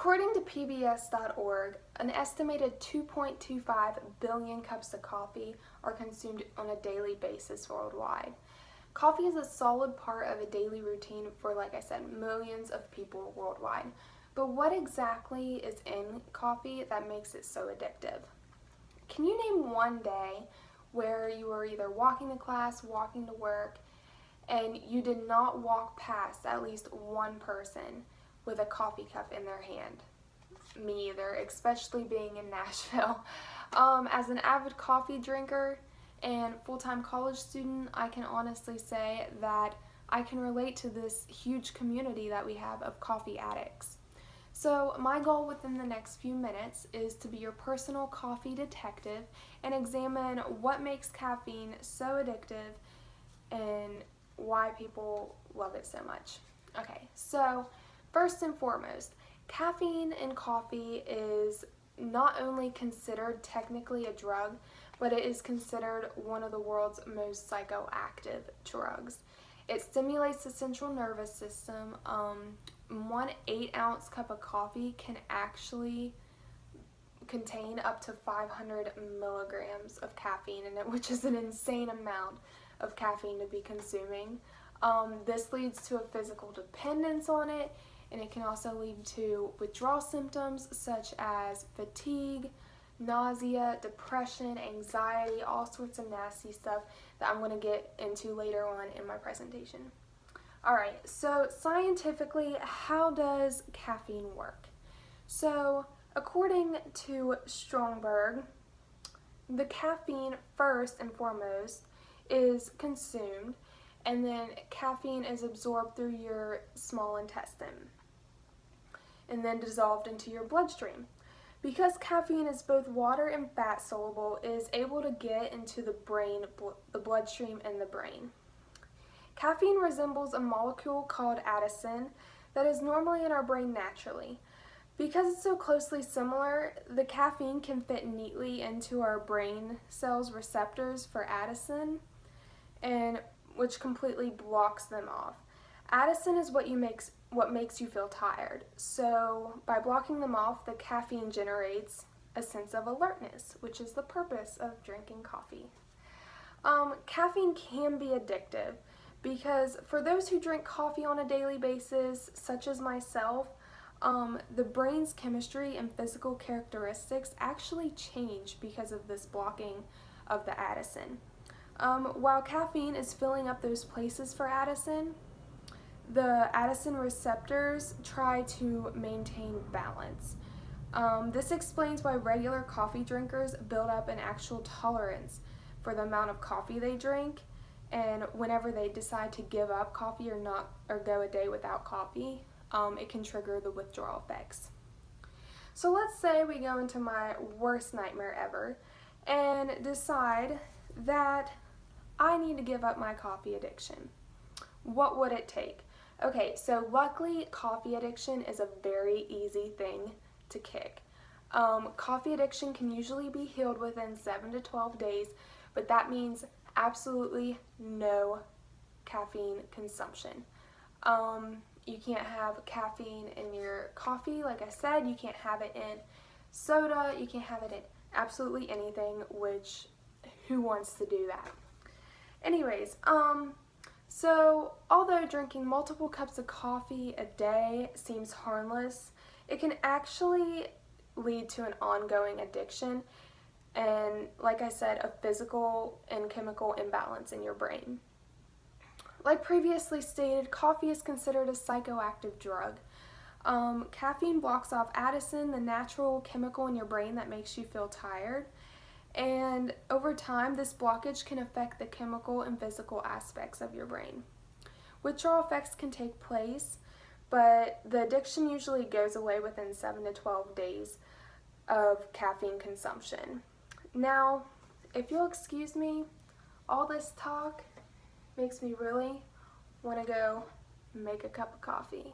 According to PBS.org, an estimated 2.25 billion cups of coffee are consumed on a daily basis worldwide. Coffee is a solid part of a daily routine for, like I said, millions of people worldwide. But what exactly is in coffee that makes it so addictive? Can you name one day where you were either walking to class, walking to work, and you did not walk past at least one person with a coffee cup in their hand? Me either, especially being in Nashville. As an avid coffee drinker and full-time college student, I can honestly say that I can relate to this huge community that we have of coffee addicts. So my goal within the next few minutes is to be your personal coffee detective and examine what makes caffeine so addictive and why people love it so much. Okay, so first and foremost, caffeine in coffee is not only considered technically a drug, but it is considered one of the world's most psychoactive drugs. It stimulates the central nervous system. 1 8-ounce cup of coffee can actually contain up to 500 milligrams of caffeine in it, which is an insane amount of caffeine to be consuming. This leads to a physical dependence on it, and it can also lead to withdrawal symptoms such as fatigue, nausea, depression, anxiety, all sorts of nasty stuff that I'm going to get into later on in my presentation. Alright, so scientifically, how does caffeine work? So, according to Strongberg, the caffeine first and foremost is consumed, and then caffeine is absorbed through your small intestine and then dissolved into your bloodstream. Because caffeine is both water and fat soluble, it is able to get into the brain, the bloodstream and the brain. Caffeine resembles a molecule called adenosine that is normally in our brain naturally. Because it's so closely similar, the caffeine can fit neatly into our brain cells' receptors for adenosine, and which completely blocks them off. Adenosine is what makes you feel tired. So by blocking them off, the caffeine generates a sense of alertness, which is the purpose of drinking coffee. Caffeine can be addictive because for those who drink coffee on a daily basis, such as myself, the brain's chemistry and physical characteristics actually change because of this blocking of the adenosine. While caffeine is filling up those places for adenosine, the adenosine receptors try to maintain balance. This explains why regular coffee drinkers build up an actual tolerance for the amount of coffee they drink, and whenever they decide to give up coffee or go a day without coffee, it can trigger the withdrawal effects. So let's say we go into my worst nightmare ever and decide that I need to give up my coffee addiction. What would it take? Okay, so luckily coffee addiction is a very easy thing to kick. Coffee addiction can usually be healed within 7 to 12 days, but that means absolutely no caffeine consumption. You can't have caffeine in your coffee, like I said. You can't have it in soda. You can't have it in absolutely anything, which who wants to do that? Anyways, so although drinking multiple cups of coffee a day seems harmless, it can actually lead to an ongoing addiction and, like I said, a physical and chemical imbalance in your brain. Like previously stated, coffee is considered a psychoactive drug. Caffeine blocks off adenosine, the natural chemical in your brain that makes you feel tired. And over time, this blockage can affect the chemical and physical aspects of your brain. Withdrawal effects can take place, but the addiction usually goes away within 7 to 12 days of caffeine consumption. Now, if you'll excuse me, all this talk makes me really want to go make a cup of coffee.